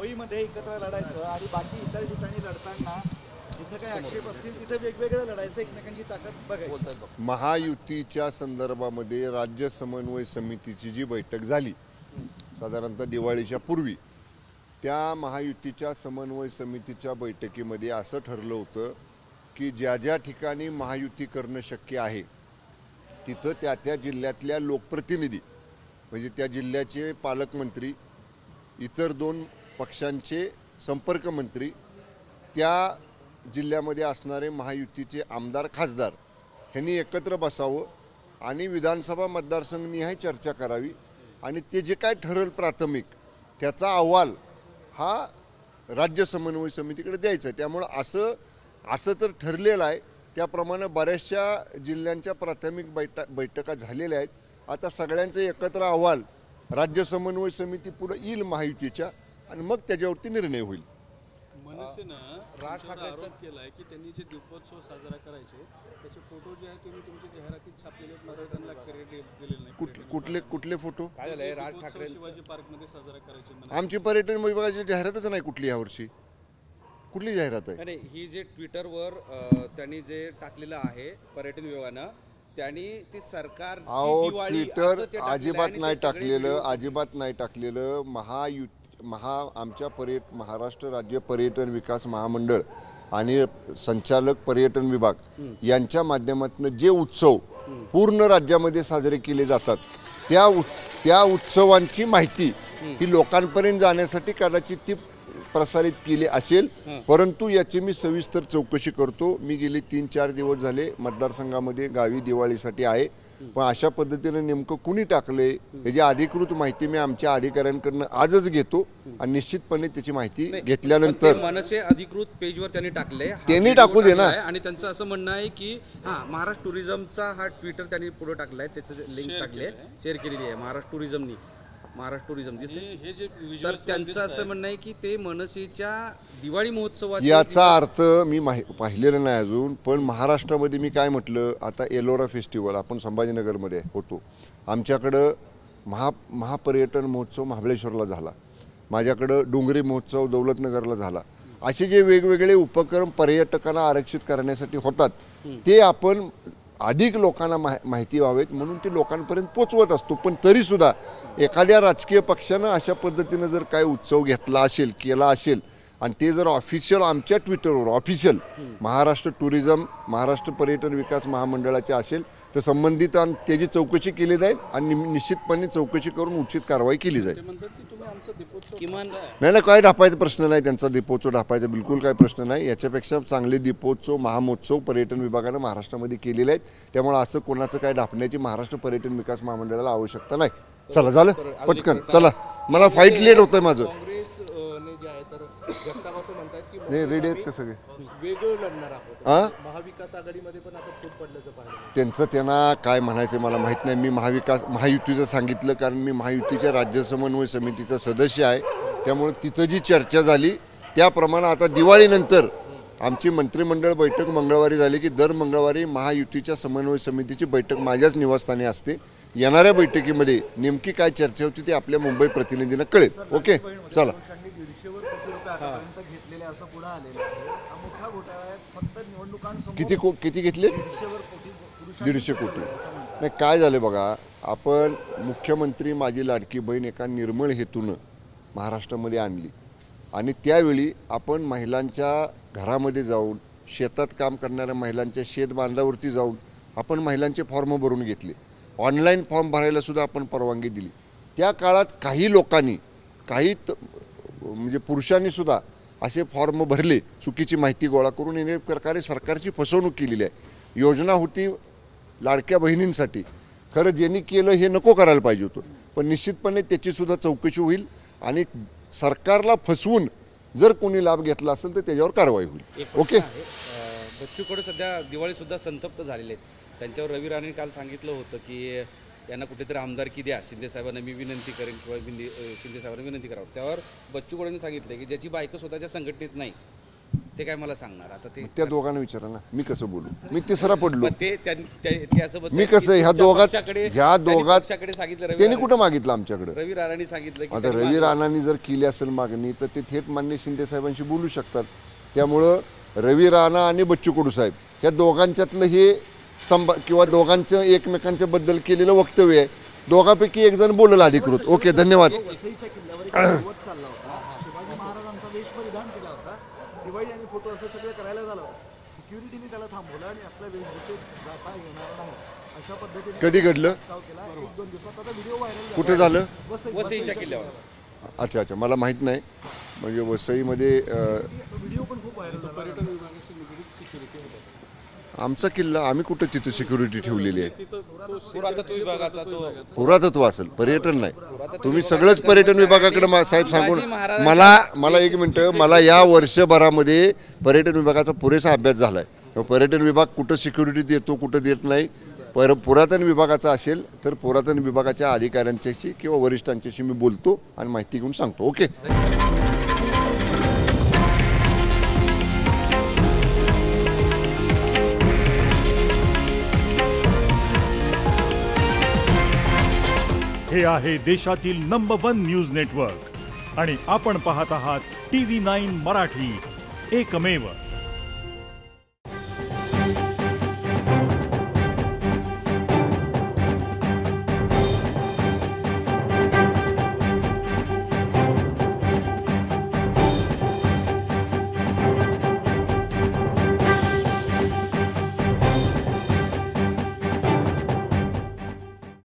मुंबईमध्ये एकत्र लढायचं आणि बाकी इतर ठिकाणी लढताना जिथं काही आक्षेप असतील तिथं वेगवेगळं लढायचं, एकमेकांची ताकद बघायची. महायुतीच्या संदर्भामध्ये राज्य समन्वय समितीची जी बैठक झाली साधारणतः दिवाळीच्या पूर्वी, त्या महायुतीच्या समन्वय समितीच्या बैठकीमध्ये असं ठरलं होतं की ज्या ज्या ठिकाणी महायुती करणं शक्य आहे तिथं त्या त्या जिल्ह्यातल्या लोकप्रतिनिधी म्हणजे त्या जिल्ह्याचे पालकमंत्री, इतर 2 पक्षांचे संपर्क मंत्री, त्या जिल्ह्यामध्ये असणारे महायुतीचे आमदार खासदार ह्यांनी एकत्र बसावं आणि विधानसभा मतदारसंघनिहाय चर्चा करावी आणि ते जे काय ठरेल प्राथमिक त्याचा अहवाल हा राज्य समन्वय समितीकडे द्यायचा. त्यामुळं असं तर ठरलेलं आहे. त्याप्रमाणे बऱ्याचशा जिल्ह्यांच्या प्राथमिक बैठका झालेल्या आहेत. आता सगळ्यांचे एकत्र अहवाल राज्य समन्वय समिती पुढे येईल महायुतीच्या आणि मग त्याच्यावरती निर्णय होईल. मनसेनं राज ठाकरेंचा केलाय की त्यांनी जे दीपोत्सव साजरा करायचे त्याचे फोटो जे आहेत तुम्ही तुमच्या जाहिरातीत छापलेले मराठ्यांना क्रेडिट दिलेले नाही. कुठले फोटो? काय झालंय, राज ठाकरे शिवाजी पार्क मध्ये साजरा करायचे. आमची पर्यटन विभागाची जाहिरातच नाही कुठली यावर्षी. कुठली जाहिरात आहे? नाही, ही जे ट्विटरवर त्यांनी जे टाकलेलं आहे पर्यटन विभागानं, त्यांनी ती सरकार ट्विटर अजिबात नाही टाकलेलं. आमच्या महाराष्ट्र राज्य पर्यटन विकास महामंडळ आणि संचालक पर्यटन विभाग यांच्या माध्यमातून जे उत्सव पूर्ण राज्यामध्ये साजरे केले जातात त्या उत्सवांची माहिती ही लोकांपर्यंत जाण्यासाठी कदाचित ती प्रसारित केली असेल, परंतु याची मी सविस्तर चौकशी करतो. मी गेले 3-4 दिवस झाले मतदारसंघामध्ये गावी दिवाळीसाठी आहे, पण अशा पद्धतीने नेमकं कुणी टाकले याची अधिकृत माहिती मी आमच्या अधिकाऱ्यांकडून आजच घेतो आणि निश्चितपणे त्याची माहिती घेतल्यानंतर मनसे अधिकृत पेजवर त्यांनी टाकू दे ना. आणि त्यांचं असं म्हणणं आहे की महाराष्ट्र टुरिझमचा हा ट्विटर त्यांनी पुढे टाकलाय, त्याचं लिंक टाकले, शेअर केलेली आहे महाराष्ट्र टुरिझम दिसते. तर त्यांचं असं म्हणणं आहे की ते मनसेच्या दिवाळी महोत्सवात, याचा अर्थ मी पाहिलेलं नाही अजून, पण महाराष्ट्रामध्ये मी काय म्हटलं, आता एलोरा फेस्टिवल आपण संभाजीनगरमध्ये होतो, आमच्याकडं महापर्यटन महोत्सव महाबळेश्वरला झाला, माझ्याकडं डोंगरी महोत्सव दौलतनगरला झाला. असे जे वेगवेगळे उपक्रम पर्यटकांना आरक्षित करण्यासाठी होतात ते आपण अधिक लोकांना माहिती व्हावेत म्हणून ते लोकांपर्यंत पोचवत असतो. पण तरीसुद्धा एखाद्या राजकीय पक्षानं अशा पद्धतीनं जर काय उत्सव घेतला असेल, केला असेल आणि ते जर ऑफिशियल आमच्या ट्विटरवर ऑफिशियल महाराष्ट्र टुरिझम महाराष्ट्र पर्यटन विकास महामंडळाचे असेल तर संबंधित त्याची चौकशी केली जाईल आणि निश्चितपणे चौकशी करून उचित कारवाई केली जाईल. नाही काय ढापायचा प्रश्न नाही, त्यांचा दीपोत्सव ढापायचा बिलकुल काय प्रश्न नाही. याच्यापेक्षा चांगले दीपोत्सव महामहोत्सव पर्यटन विभागानं महाराष्ट्रामध्ये केलेले आहेत, त्यामुळे असं कोणाचं काय ढापण्याची महाराष्ट्र पर्यटन विकास महामंडळाला आवश्यकता नाही. चला झालं पटकन, चला मला फाईट लेट होतंय माझं. नाही रेडी आहेत का सगळे? महाविकास आघाडीमध्ये पण आता फूट पडल्याचं पाहिलं. त्यांचं त्यांना काय म्हणायचं मला माहीत नाही. मी महायुतीचं सांगितलं कारण मी महायुतीच्या राज्य समन्वय समितीचा सदस्य आहे, त्यामुळे तिथं जी चर्चा झाली त्याप्रमाणे आता दिवाळीनंतर आमची मंत्रिमंडळ बैठक मंगळवारी झाली की दर मंगळवारी महायुतीच्या समन्वय समितीची बैठक माझ्याच निवासस्थानी असते. येणाऱ्या बैठकीमध्ये नेमकी काय चर्चा होती ते आपल्या मुंबई प्रतिनिधींना कळेल. ओके चला. किती घेतले? 150 कोटी. नाही काय झालं बघा, आपण मुख्यमंत्री माझी लाडकी बहीण एका निर्मळ हेतूनं महाराष्ट्रामध्ये आणली आणि त्यावेळी आपण महिलांच्या घरामध्ये जाऊन शेतात काम करणाऱ्या महिलांच्या शेत बांधावरती जाऊन आपण महिलांचे फॉर्म भरून घेतले. ऑनलाईन फॉर्म भरायला सुद्धा आपण परवानगी दिली. त्या काळात काही लोकांनी म्हणजे पुरुषांनी सुद्धा असे फॉर्म भरले, चुकीची माहिती गोळा करून एक प्रकारे सरकारची फसवणूक केलेली आहे. योजना होती लाडक्या बहिणींसाठी, खरं ज्यांनी केलं हे नको करायला पाहिजे होतं, पण निश्चितपणे त्याची सुद्धा चौकशी होईल आणि सरकारला फसवून जर कोणी लाभ घेतला असेल तर त्याच्यावर कारवाई होईल. ओके. बच्चू कडू सध्या दिवाळी सुद्धा संतप्त झालेले आहेत. त्यांच्यावर रवी राणेंनी काल सांगितलं होतं की यांना कुठेतरी आमदारकी द्या, शिंदे साहेबांना मी विनंती करेन किंवा शिंदे साहेबांना विनंती करावं. त्यावर बच्चू कडूंनी सांगितलं की ज्याची बायको स्वतःच्या संघटनेत नाही ते काय मला सांगणार आता ते त्या दोघांना विचारा ना, मी कसं बोलू? मी तिसरा पडलो. पण ते असं मी कसं ह्या दोघात पक्षाकडे सांगितलं त्यांनी कुठं मागितलं आमच्याकडे? रवी राणांनी सांगितलं की आता रवी राणांनी जर केली असेल मागणी तर ते थेट मान्य शिंदे साहेबांशी बोलू शकतात. त्यामुळं रवी राणा आणि बच्चू कडू साहेब ह्या दोघांच्यातलं हे किंवा दोघांचं एकमेकांच्या बद्दल केलेलं वक्तव्य आहे. दोघांपैकी एक जण बोलला अधिकृत. ओके, धन्यवाद. वसईच्या किल्ल्यावर एक वत चालला होता. शिवाजी महाराजांचा वेश परिधान केला होता. दिवाळी आणि फोटो असं सगळं करायला झालं होतं. सिक्युरिटीने त्याला थांबवलं आणि असल्या वेशभूषेत जाता येणार नाही अशा पद्धतीने कधी घडलं? केला. 1-2 दिवसात आता व्हिडिओ व्हायरल कुठे झालं? वसईच्या किल्ल्यावर. अच्छा, मला माहीत नाही. म्हणजे वसईमध्ये व्हिडिओ पण खूप व्हायरल झाला. पर्यटन विभागाशी निगडीत सिक्युरिटी होता. आमचा किल्ला आम्ही कुठं तिथे सिक्युरिटी ठेवलेली आहे? पुरातत्व विभागाचा तो पुरातत्व असेल, पर्यटन नाही. तुम्ही सगळंच पर्यटन विभागाकडे साहेब सांगून मला एक मिनटं, मला या वर्षभरामध्ये पर्यटन विभागाचा पुरेसा अभ्यास झाला आहे. पर्यटन विभाग कुठं सिक्युरिटी देतो, कुठं देत नाही. पुरातन विभागाचा असेल तर पुरातन विभागाच्या अधिकाऱ्यांच्याशी किंवा वरिष्ठांच्याशी मी बोलतो आणि माहिती घेऊन सांगतो. ओके. हे आहे देशातील नंबर 1 न्यूज नेटवर्क आणि आपण पाहत आहात TV9 मराठी, एकमेव.